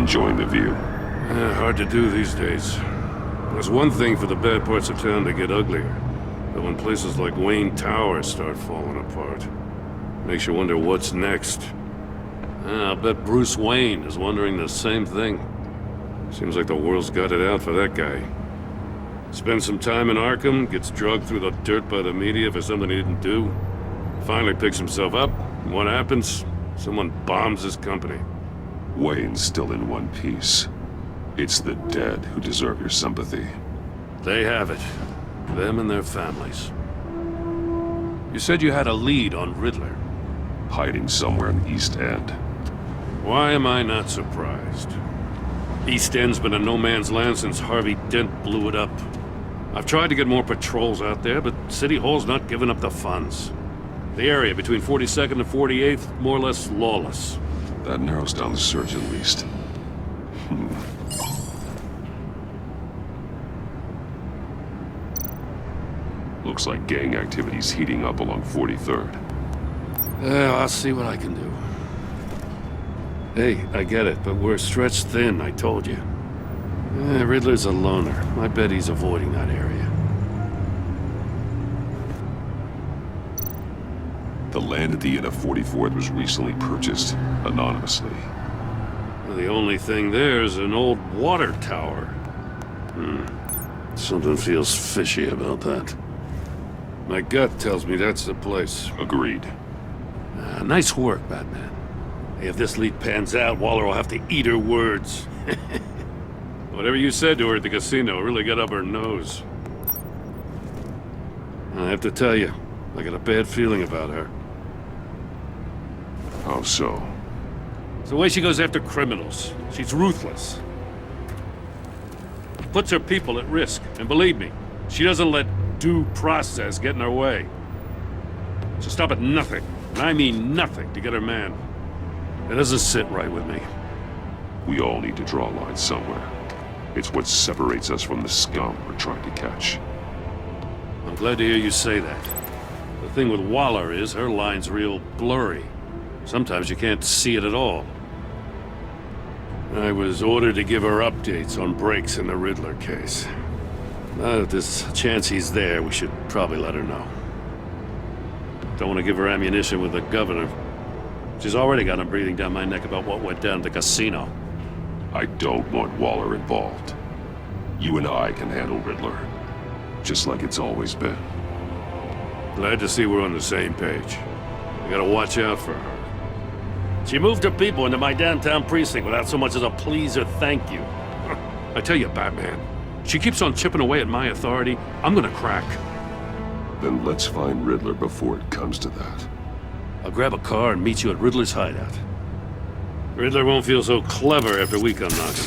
Enjoying the view? Hard to do these days. There's one thing for the bad parts of town to get uglier. But when places like Wayne Tower start falling apart, makes you wonder what's next. I'll bet Bruce Wayne is wondering the same thing. Seems like the world's got it out for that guy. Spends some time in Arkham, gets drugged through the dirt by the media for something he didn't do. Finally picks himself up, and what happens? Someone bombs his company. Wayne's still in one piece. It's the dead who deserve your sympathy. They have it. Them and their families. You said you had a lead on Riddler. Hiding somewhere in the East End. Why am I not surprised? East End's been a no-man's land since Harvey Dent blew it up. I've tried to get more patrols out there, but City Hall's not giving up the funds. The area between 42nd and 48th, more or less lawless. That narrows down the search at least. Looks like gang activity's heating up along 43rd. I'll see what I can do. Hey, I get it, but we're stretched thin, I told you. Riddler's a loner. I bet he's avoiding that area. The land at the end of 44th was recently purchased, anonymously. The only thing there is an old water tower. Something feels fishy about that. My gut tells me that's the place. Agreed. Nice work, Batman. If this lead pans out, Waller will have to eat her words. Whatever you said to her at the casino really got up her nose. I have to tell you, I got a bad feeling about her. How so? It's the way she goes after criminals. She's ruthless. Puts her people at risk. And believe me, she doesn't let due process get in her way. She'll stop at nothing, and I mean nothing, to get her man. It doesn't sit right with me. We all need to draw a line somewhere. It's what separates us from the scum we're trying to catch. I'm glad to hear you say that. The thing with Waller is her line's real blurry. Sometimes you can't see it at all. I was ordered to give her updates on breaks in the Riddler case. Now that there's a chance he's there, we should probably let her know. Don't want to give her ammunition with the governor. She's already got him breathing down my neck about what went down at the casino. I don't want Waller involved. You and I can handle Riddler, just like it's always been. Glad to see we're on the same page. I gotta watch out for her. She moved her people into my downtown precinct without so much as a please or thank you. I tell you, Batman, she keeps on chipping away at my authority, I'm gonna crack. Then let's find Riddler before it comes to that. I'll grab a car and meet you at Riddler's hideout. Riddler won't feel so clever after we come knocking.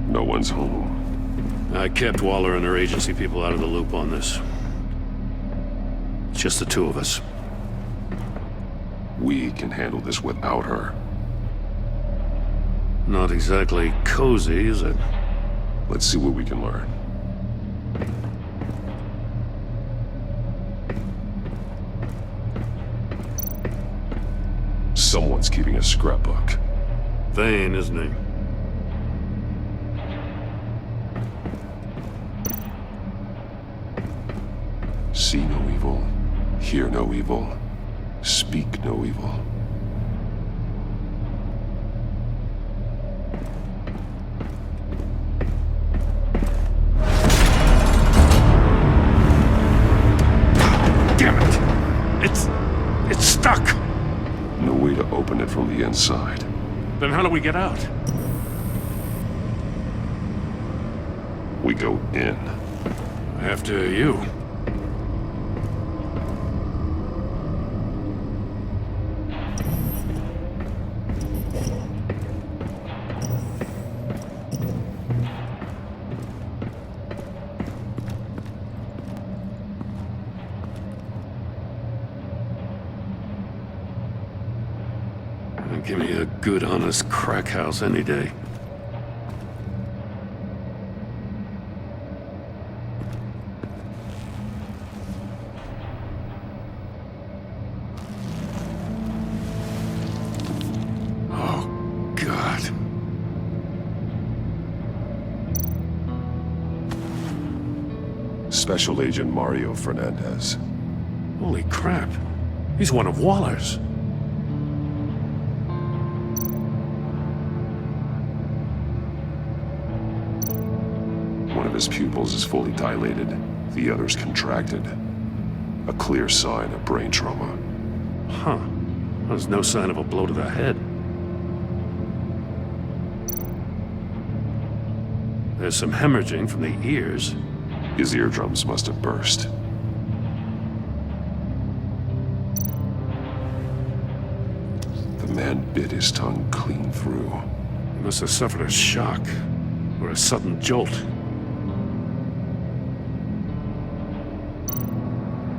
No one's home. I kept Waller and her agency people out of the loop on this. It's just the two of us. We can handle this without her. Not exactly cozy, is it? Let's see what we can learn. Someone's keeping a scrapbook. Vain, isn't he? See no evil, hear no evil, speak no evil. Damn it! It's stuck! No way to open it from the inside. Then how do we get out? We go in. After you. Give me a good, honest crack house any day. Oh, God. Special Agent Mario Fernandez. Holy crap. He's one of Waller's. One of his pupils is fully dilated, the other's contracted. A clear sign of brain trauma. Huh. There's no sign of a blow to the head. There's some hemorrhaging from the ears. His eardrums must have burst. The man bit his tongue clean through. He must have suffered a shock, or a sudden jolt.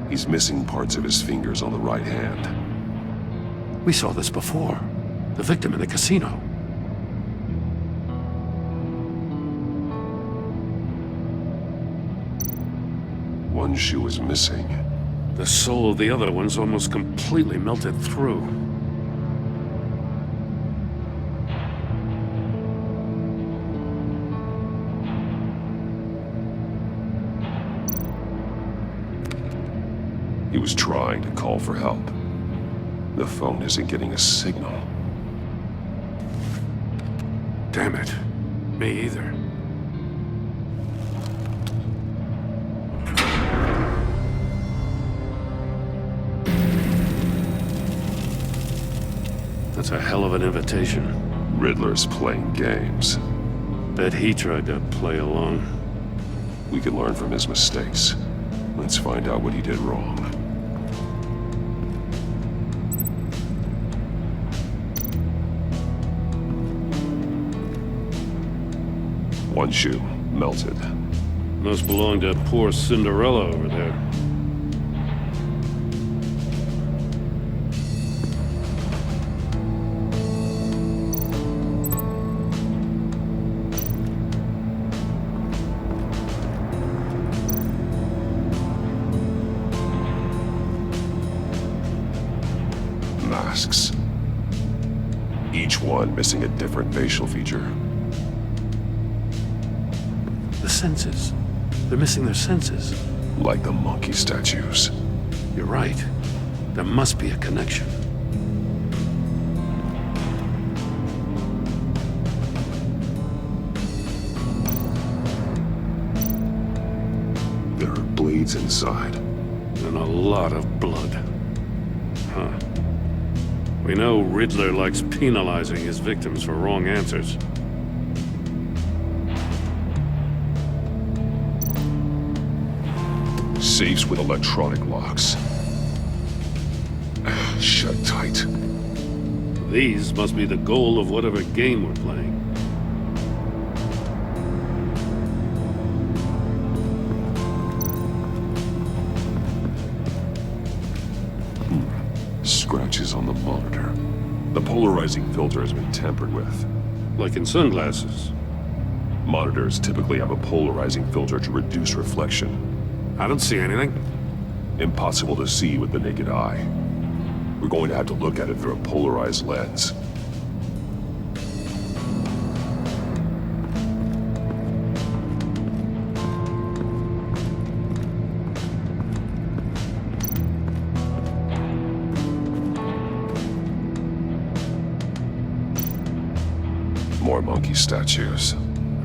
He's missing parts of his fingers on the right hand. We saw this before. The victim in the casino. One shoe is missing. The sole of the other one's almost completely melted through. He was trying to call for help. The phone isn't getting a signal. Damn it. Me either. That's a hell of an invitation. Riddler's playing games. Bet he tried to play along. We can learn from his mistakes. Let's find out what he did wrong. One shoe, melted. Must belong to poor Cinderella over there. Masks. Each one missing a different facial feature. The senses. They're missing their senses. Like the monkey statues. You're right. There must be a connection. There are blades inside. And a lot of blood. Huh. We know Riddler likes penalizing his victims for wrong answers. Safes with electronic locks. Shut tight. These must be the goal of whatever game we're playing. Scratches on the monitor. The polarizing filter has been tampered with. Like in sunglasses. Monitors typically have a polarizing filter to reduce reflection. I don't see anything. Impossible to see with the naked eye. We're going to have to look at it through a polarized lens. More monkey statues.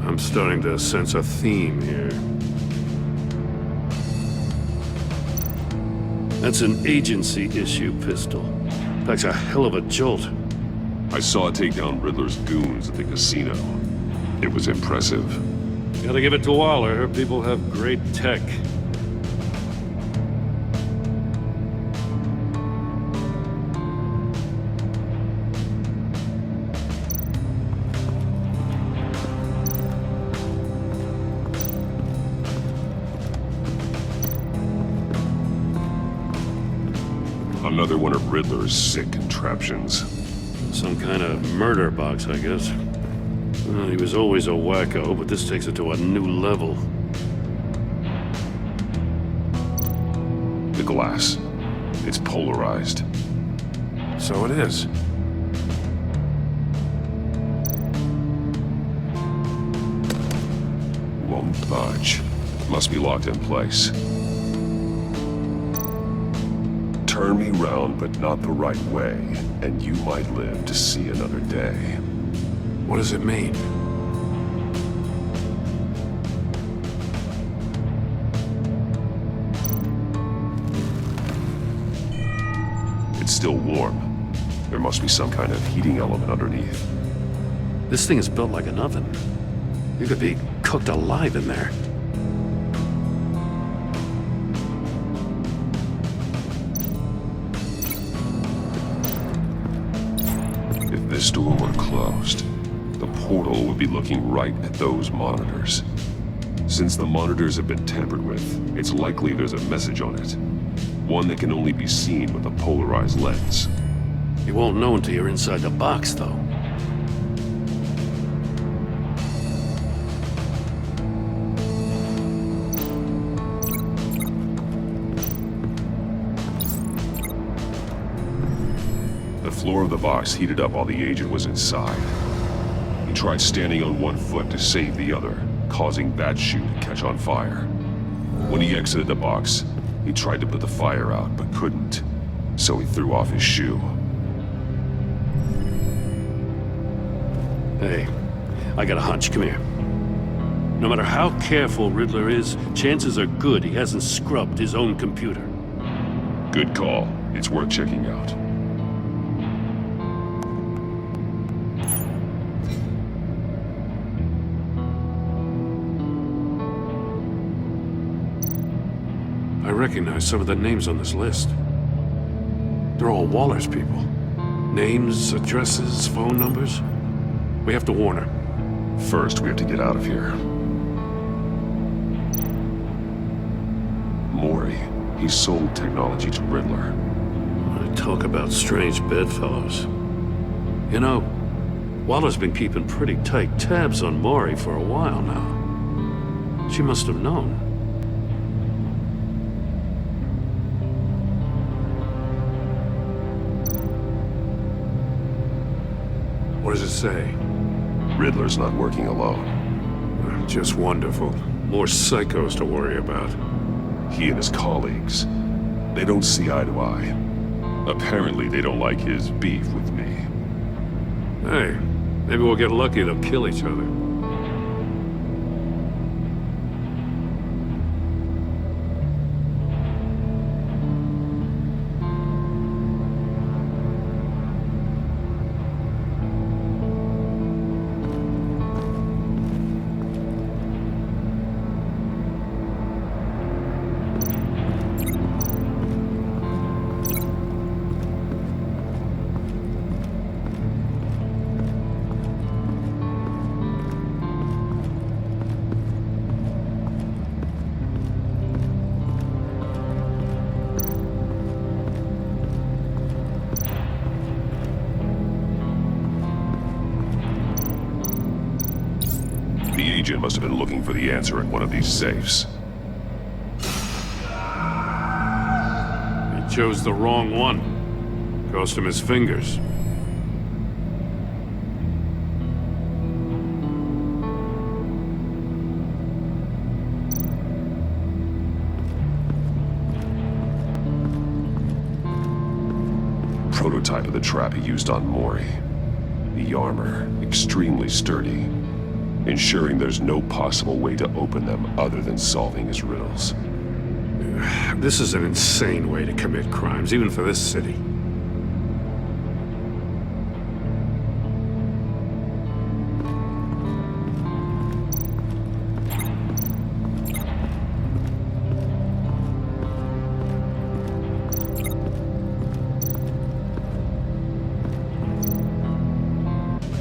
I'm starting to sense a theme here. That's an agency-issue pistol. Packs a hell of a jolt. I saw it take down Riddler's goons at the casino. It was impressive. Gotta give it to Waller. Her people have great tech. Another one of Riddler's sick contraptions. Some kind of murder box, I guess. Well, he was always a wacko, but this takes it to a new level. The glass. It's polarized. So it is. Won't budge. Must be locked in place. Turn me round, but not the right way, and you might live to see another day. What does it mean? It's still warm. There must be some kind of heating element underneath. This thing is built like an oven. You could be cooked alive in there. If this door were closed, the portal would be looking right at those monitors. Since the monitors have been tampered with, it's likely there's a message on it. One that can only be seen with a polarized lens. You won't know until you're inside the box, though. The floor of the box heated up while the agent was inside. He tried standing on one foot to save the other, causing that shoe to catch on fire. When he exited the box, he tried to put the fire out, but couldn't, so he threw off his shoe. Hey, I got a hunch. Come here. No matter how careful Riddler is, chances are good he hasn't scrubbed his own computer. Good call. It's worth checking out. I recognize some of the names on this list. They're all Waller's people. Names, addresses, phone numbers. We have to warn her. First, we have to get out of here. Mori, he sold technology to Riddler. Talk about strange bedfellows. You know, Waller's been keeping pretty tight tabs on Mori for a while now. She must have known. What does it say? Riddler's not working alone. Just wonderful. More psychos to worry about. He and his colleagues, they don't see eye to eye. Apparently, they don't like his beef with me. Hey, maybe we'll get lucky they'll kill each other. The agent must have been looking for the answer in one of these safes. He chose the wrong one. Cost him his fingers. Prototype of the trap he used on Mori. The armor, extremely sturdy, ensuring there's no possible way to open them other than solving his riddles. This is an insane way to commit crimes, even for this city.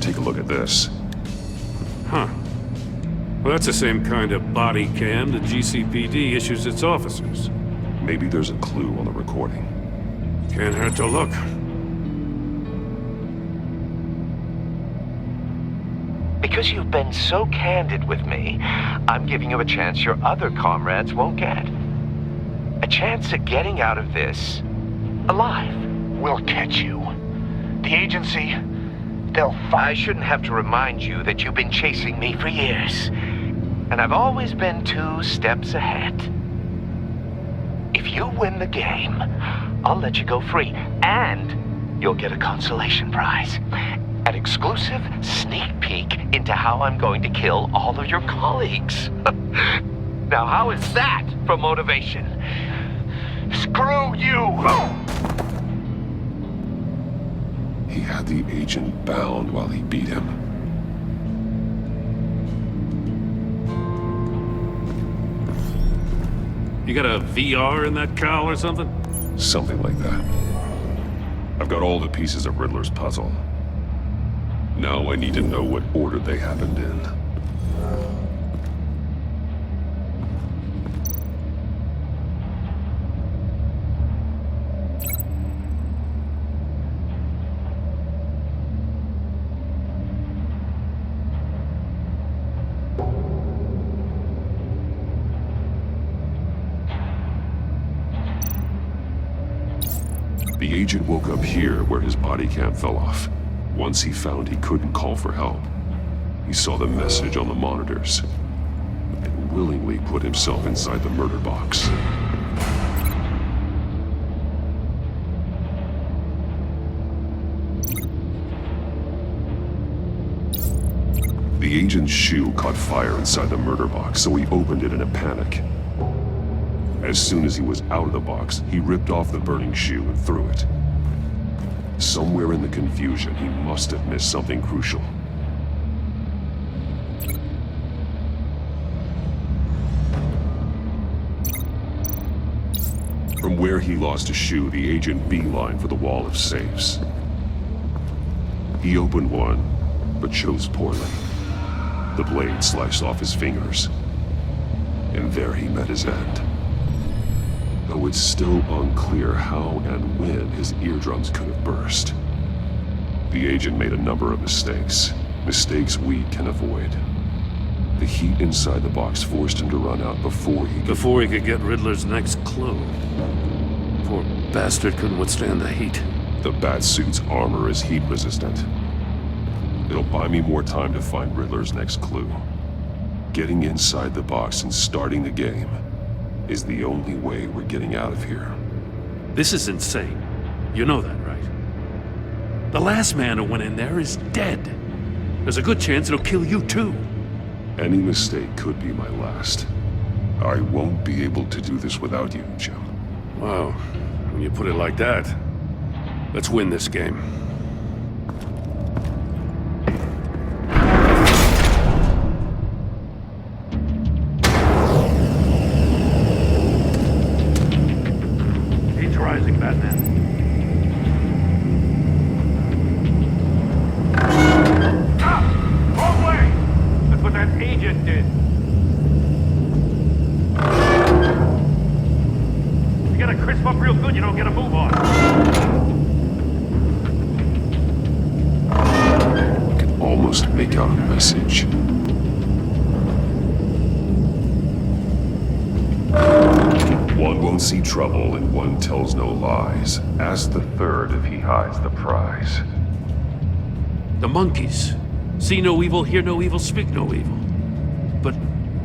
Take a look at this. Huh. Well, that's the same kind of body cam the GCPD issues its officers. Maybe there's a clue on the recording. Can't hurt to look. Because you've been so candid with me, I'm giving you a chance your other comrades won't get. A chance at getting out of this alive. We'll catch you. The agency, they'll I shouldn't have to remind you that you've been chasing me for years. And I've always been 2 steps ahead. If you win the game, I'll let you go free. And you'll get a consolation prize. An exclusive sneak peek into how I'm going to kill all of your colleagues. Now, how is that for motivation? screw you! He had the agent bound while he beat him. You got a VR in that cowl or something? Something like that. I've got all the pieces of Riddler's puzzle. Now I need to know what order they happened in. The agent woke up here where his body cam fell off. Once he found he couldn't call for help, he saw the message on the monitors and willingly put himself inside the murder box. The agent's shoe caught fire inside the murder box, so he opened it in a panic. As soon as he was out of the box, he ripped off the burning shoe and threw it. Somewhere in the confusion, he must have missed something crucial. From where he lost a shoe, the agent beelined for the wall of safes. He opened one, but chose poorly. The blade sliced off his fingers, and there he met his end. Though it's still unclear how and when his eardrums could have burst. The agent made a number of mistakes. Mistakes we can avoid. The heat inside the box forced him to run out before he could get Riddler's next clue. Poor bastard couldn't withstand the heat. The Batsuit's armor is heat resistant. It'll buy me more time to find Riddler's next clue. Getting inside the box and starting the game is the only way we're getting out of here. This is insane. You know that, right? The last man who went in there is dead. There's a good chance it'll kill you too. Any mistake could be my last. I won't be able to do this without you, Jim. Wow, when you put it like that, let's win this game. See trouble and one tells no lies. Ask the third if he hides the prize. The monkeys. See no evil, hear no evil, speak no evil. But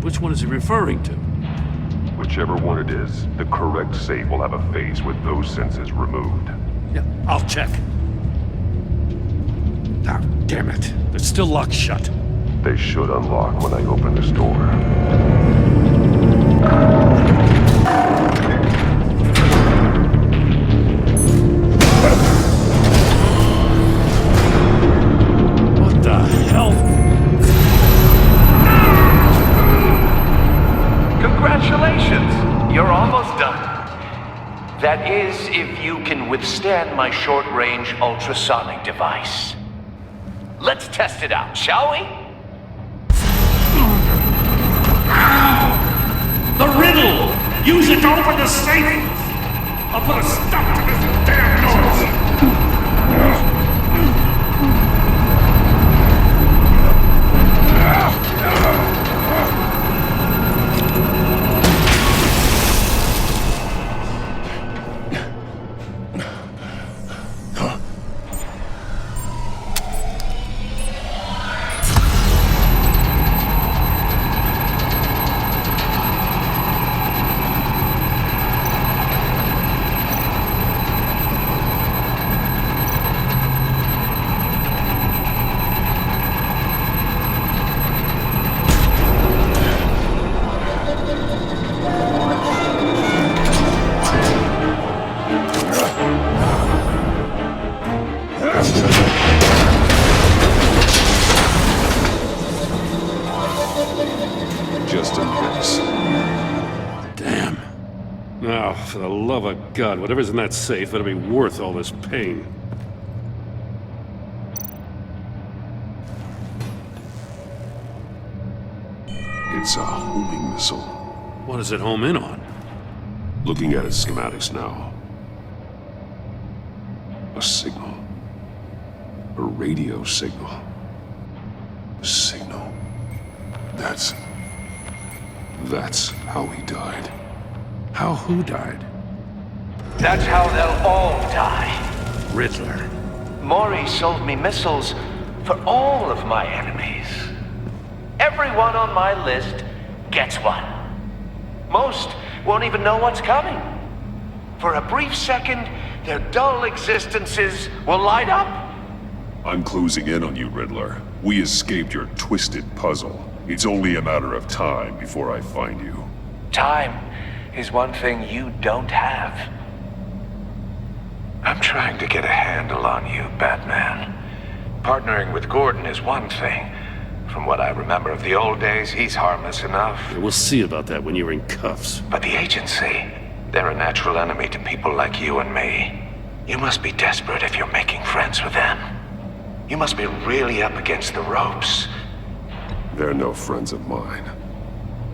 which one is he referring to? Whichever one it is, the correct safe will have a face with those senses removed. Yeah, I'll check. Ah, damn it. They're still locked shut. They should unlock when I open this door. Congratulations! You're almost done. That is, if you can withstand my short-range ultrasonic device. Let's test it out, shall we? The riddle! Use it to open the safe! I'll put a stop to this damn noise! Just in case. Damn. Now, for the love of God, whatever's in that safe better be worth all this pain. It's a homing missile. What does it home in on? Looking at its schematics now. A signal. A radio signal. A signal. That's how he died. How who died? That's how they'll all die. Riddler. Maury sold me missiles for all of my enemies. Everyone on my list gets one. Most won't even know what's coming. For a brief second, their dull existences will light up. I'm closing in on you, Riddler. We escaped your twisted puzzle. It's only a matter of time before I find you. Time is one thing you don't have. I'm trying to get a handle on you, Batman. Partnering with Gordon is one thing. From what I remember of the old days, he's harmless enough. We'll see about that when you're in cuffs. But the agency, they're a natural enemy to people like you and me. You must be desperate if you're making friends with them. You must be really up against the ropes. They're no friends of mine.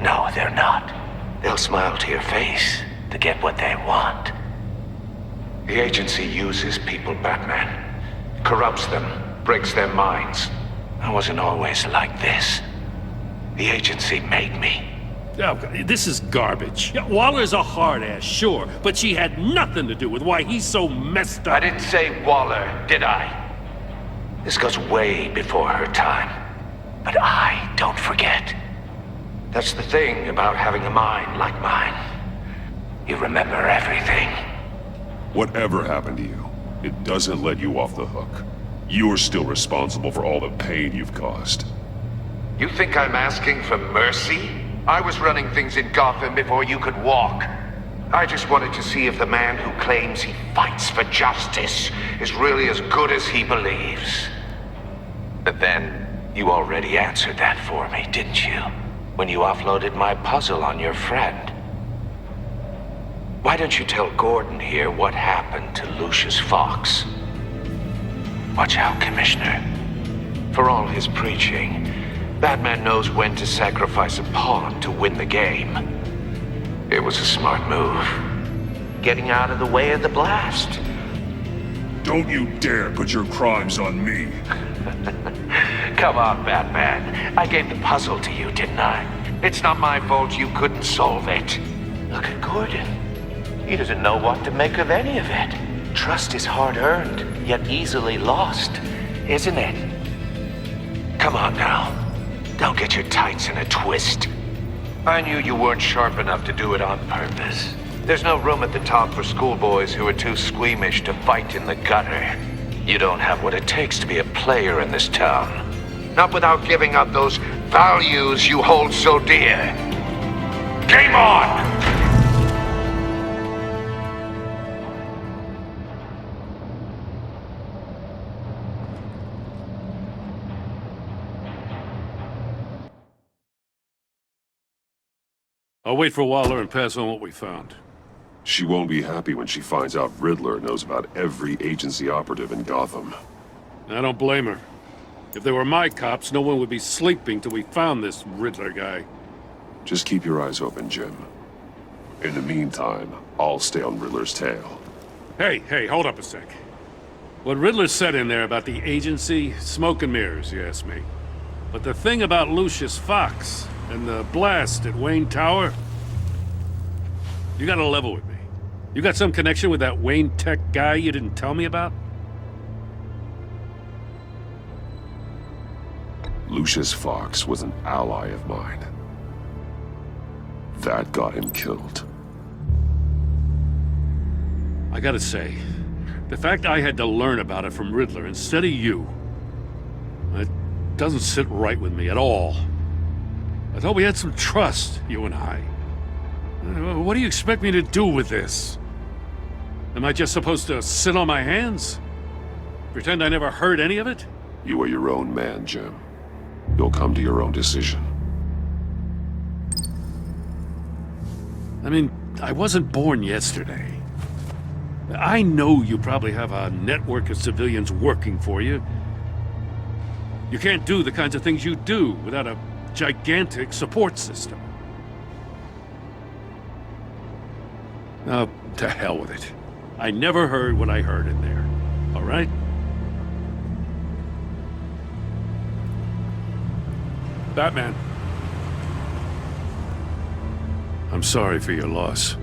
No, they're not. They'll smile to your face to get what they want. The agency uses people, Batman. Corrupts them, breaks their minds. I wasn't always like this. The agency made me. Oh, this is garbage. Yeah, Waller's a hard ass, sure, but she had nothing to do with why he's so messed up. I didn't say Waller, did I? This goes way before her time. But I don't forget. That's the thing about having a mind like mine. You remember everything. Whatever happened to you, it doesn't let you off the hook. You're still responsible for all the pain you've caused. You think I'm asking for mercy? I was running things in Gotham before you could walk. I just wanted to see if the man who claims he fights for justice is really as good as he believes. But then, you already answered that for me, didn't you? When you offloaded my puzzle on your friend. Why don't you tell Gordon here what happened to Lucius Fox? Watch out, Commissioner. For all his preaching, Batman knows when to sacrifice a pawn to win the game. It was a smart move. Getting out of the way of the blast. Don't you dare put your crimes on me. Come on, Batman. I gave the puzzle to you, didn't I? It's not my fault you couldn't solve it. Look at Gordon. He doesn't know what to make of any of it. Trust is hard-earned, yet easily lost, isn't it? Come on now. Don't get your tights in a twist. I knew you weren't sharp enough to do it on purpose. There's no room at the top for schoolboys who are too squeamish to fight in the gutter. You don't have what it takes to be a player in this town. Not without giving up those values you hold so dear. Game on! I'll wait for Waller and pass on what we found. She won't be happy when she finds out Riddler knows about every agency operative in Gotham. I don't blame her. If they were my cops, no one would be sleeping till we found this Riddler guy. Just keep your eyes open, Jim. In the meantime, I'll stay on Riddler's tail. Hey, hold up a sec. What Riddler said in there about the agency, smoke and mirrors, you ask me. But the thing about Lucius Fox and the blast at Wayne Tower, you gotta level with me. You got some connection with that Wayne Tech guy you didn't tell me about? Lucius Fox was an ally of mine. That got him killed. I gotta say, the fact I had to learn about it from Riddler instead of you, it doesn't sit right with me at all. I thought we had some trust, you and I. What do you expect me to do with this? Am I just supposed to sit on my hands? Pretend I never heard any of it? You are your own man, Jim. You'll come to your own decision. I mean, I wasn't born yesterday. I know you probably have a network of civilians working for you. You can't do the kinds of things you do without a gigantic support system. Now, to hell with it. I never heard what I heard in there. All right? Batman. I'm sorry for your loss.